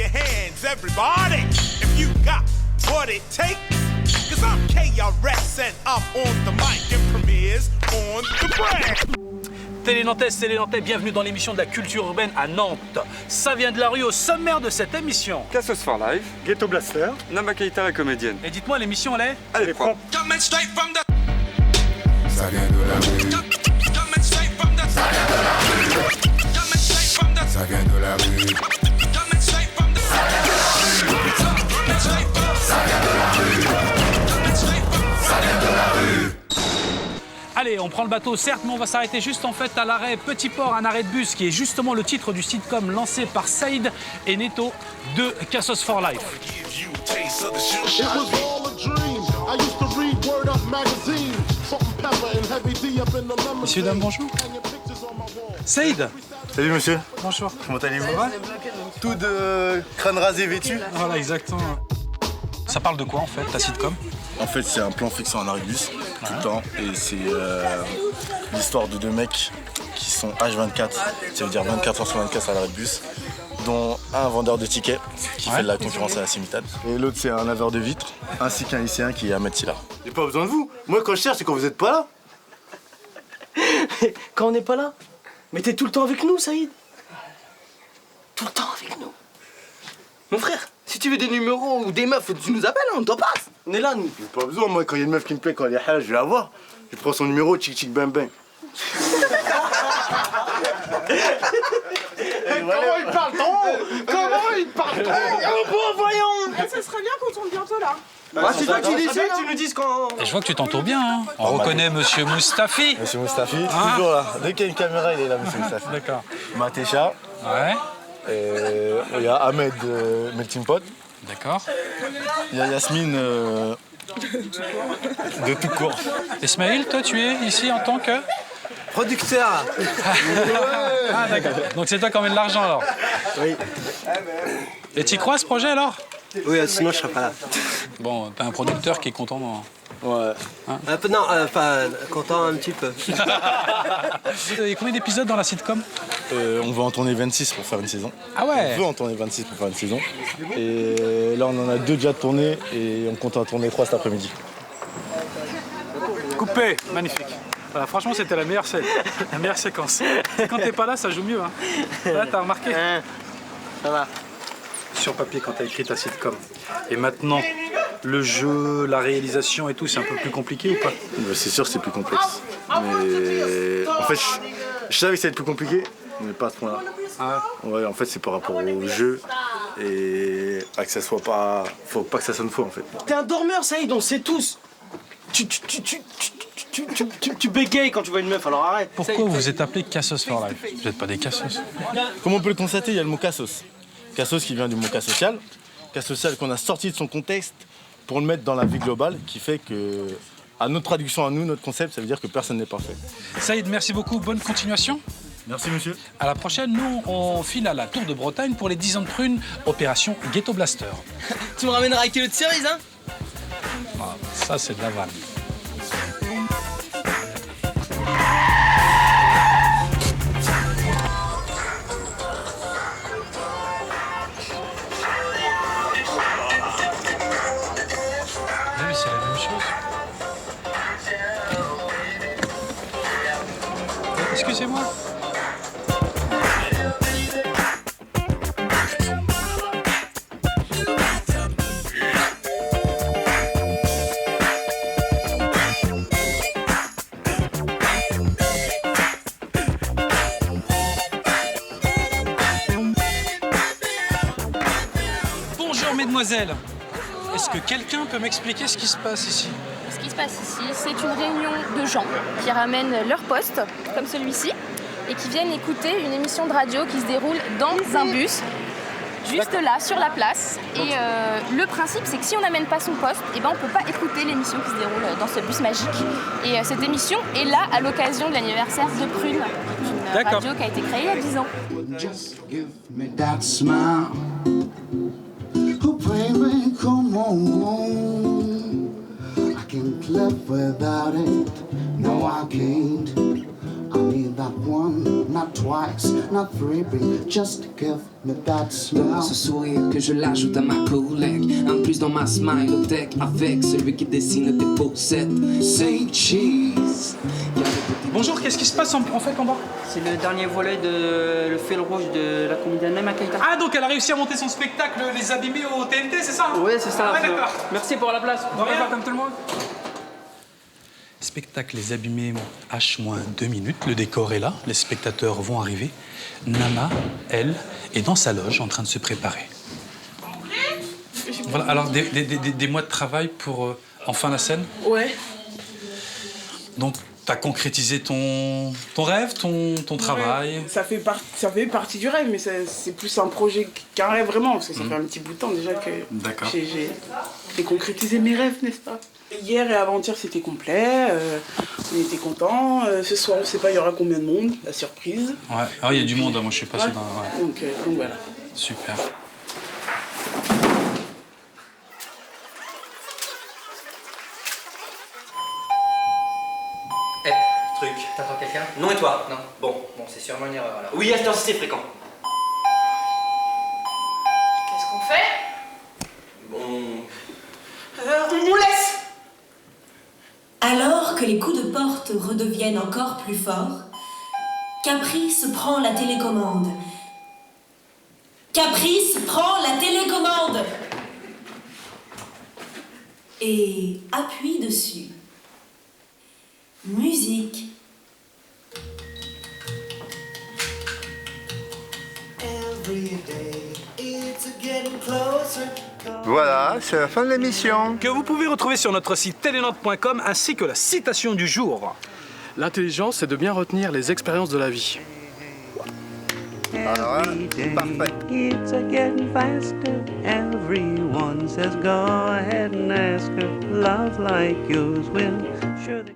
your hands, everybody, if you got what it takes. Cause I'm KRS and I'm on the mic and Premier's on the brand. Télénantais, bienvenue dans l'émission de la culture urbaine à Nantes. Ça vient de la rue au sommaire de cette émission. Cassos for Life, Ghetto Blaster, Nama Keita la comédienne. Et dites-moi, l'émission elle est? Allez, prends. Ça vient de la rue. Ça vient de la rue. Allez, on prend le bateau, certes, mais on va s'arrêter juste en fait à l'arrêt Petit Port, un arrêt de bus qui est justement le titre du sitcom lancé par Saïd et Neto de Cassos for Life. Messieurs, dames, bonjour. Saïd. Salut monsieur. Bonjour. Comment allez-vous? Tout de crâne rasé vêtu. Voilà, exactement. Ça parle de quoi en fait, ta sitcom? En fait, c'est un plan fixe en arrêt de bus, tout le temps. Et c'est l'histoire de deux mecs qui sont H24, ça veut dire 24 heures sur 24 à l'arrêt de bus, dont un vendeur de tickets qui fait de la concurrence à la Cimitad. Et l'autre, c'est un laveur de vitres, ainsi qu'un lycéen qui est Ahmed Silla. J'ai pas besoin de vous. Moi, quand je cherche, c'est quand vous êtes pas là. Quand on n'est pas là? Mais t'es tout le temps avec nous, Saïd. Tout le temps avec nous. Mon frère, si tu veux des numéros ou des meufs, tu nous appelles, on t'en passe. On est là, nous. J'ai pas besoin, moi, quand il y a une meuf qui me plaît, quand elle est halal, je vais la voir. Je prends son numéro, tchic tchic bam bam. Comment il parle trop bon, voyons. Ça serait bien qu'on tourne bientôt là. C'est toi qui décides, tu nous dises quand... Et je vois que tu t'entoures bien, hein. On reconnaît Monsieur Moustafi. Monsieur Moustafi, toujours là. Dès qu'il y a une caméra, il est là, monsieur Moustafi. D'accord. Matécha. Ouais. Et il y a Ahmed Melting Pot. D'accord. Il y a Yasmine de tout court. Ismaël, toi tu es ici en tant que... Producteur. Ah d'accord. Donc c'est toi qui emmène l'argent alors? Oui. Et tu y crois ce projet alors? Oui, sinon je serais pas là. Bon, t'as un producteur qui est content, non? Ouais. Non, pas content un petit peu. Il y a combien d'épisodes dans la sitcom? On va en tourner 26 pour faire une saison. Ah ouais? On veut en tourner 26 pour faire une saison. Et là, on en a 2 déjà tournés et on compte en tourner 3 cet après-midi. Coupé, magnifique. Voilà, franchement, c'était la meilleure scène, la meilleure séquence. Quand t'es pas là, ça joue mieux. Hein. Là, t'as remarqué? Ça va. Sur papier, quand t'as écrit ta sitcom. Et maintenant, le jeu, la réalisation et tout, c'est un peu plus compliqué ou pas? C'est sûr que c'est plus complexe. Mais en fait, je savais que ça allait être plus compliqué, mais pas à ce point-là. Ah ouais, en fait, c'est par rapport au jeu et à que ça soit pas... Faut pas que ça sonne faux, en fait. T'es un dormeur, Saïd, on sait tous. Tu bégayes quand tu vois une meuf, alors arrête. Pourquoi vous vous êtes appelé Cassos for Life? Vous n'êtes pas des cassos? Comme on peut le constater, il y a le mot cassos. Cassos qui vient du mot cas social. Cas social qu'on a sorti de son contexte pour le mettre dans la vie globale, qui fait que, à notre traduction, à nous, notre concept, ça veut dire que personne n'est parfait. Saïd, merci beaucoup, bonne continuation. Merci monsieur. À la prochaine, nous on file à la Tour de Bretagne pour les 10 ans de prune, opération Ghetto Blaster. Tu me ramèneras un kilo de cerises, hein? Ah, ça c'est de la vanne. Oui, c'est la même chose. Excusez-moi. Bonjour mesdemoiselles. Est-ce que quelqu'un peut m'expliquer ce qui se passe ici? Ce qui se passe ici, c'est une réunion de gens qui ramènent leur poste, comme celui-ci, et qui viennent écouter une émission de radio qui se déroule dans un bus, juste là, sur la place. Et le principe, c'est que si on n'amène pas son poste, eh ben, on ne peut pas écouter l'émission qui se déroule dans ce bus magique. Et cette émission est là à l'occasion de l'anniversaire de Prune, une radio qui a été créée il y a 10 ans. Just give me that smile. Oh baby, come on. I can't live without it. No, I can't. I need that one, not twice, not three, but just give me that smile. Ce sourire que je l'ajoute à ma collègue, en plus dans ma smile tech, avec celui qui dessine tes posettes. Say cheese. Bonjour, qu'est-ce qui se passe en fait en bas? C'est le dernier volet de Le fil rouge de la comédienne Naima Keita. Ah, donc elle a réussi à monter son spectacle Les Abîmés au TNT, c'est ça? Oui, c'est ça. Ouais, d'accord. Merci pour la place. De rien. Comme tout le monde. Spectacle Les Abîmés, H-2 minutes. Le décor est là, les spectateurs vont arriver. Nama, elle, est dans sa loge en train de se préparer. Voilà, alors des mois de travail pour enfin la scène? Ouais. Donc, t'as concrétisé ton rêve, ton travail? Ouais, ça fait partie du rêve, mais c'est plus un projet qu'un rêve vraiment, parce que ça fait un petit bout de temps déjà que j'ai concrétisé mes rêves, n'est-ce pas? Hier et avant-hier, c'était complet, on était contents. Ce soir, on ne sait pas, il y aura combien de monde, la surprise. Ouais, ah, il y a du monde, moi je suis passé dans... Ouais. Donc voilà. Super. Truc. T'attends quelqu'un? Non et toi? Non. Bon, c'est sûrement une erreur alors. Oui, à cette heure-ci, c'est fréquent. Qu'est-ce qu'on fait? Bon. On laisse! Alors que les coups de porte redeviennent encore plus forts, Caprice prend la télécommande. Caprice prend la télécommande et appuie dessus. Musique. Voilà, c'est la fin de l'émission. Que vous pouvez retrouver sur notre site telenote.com ainsi que la citation du jour. L'intelligence, c'est de bien retenir les expériences de la vie. Alors, parfait. It's a getting faster. Everyone says go ahead and ask her. Love like yours will surely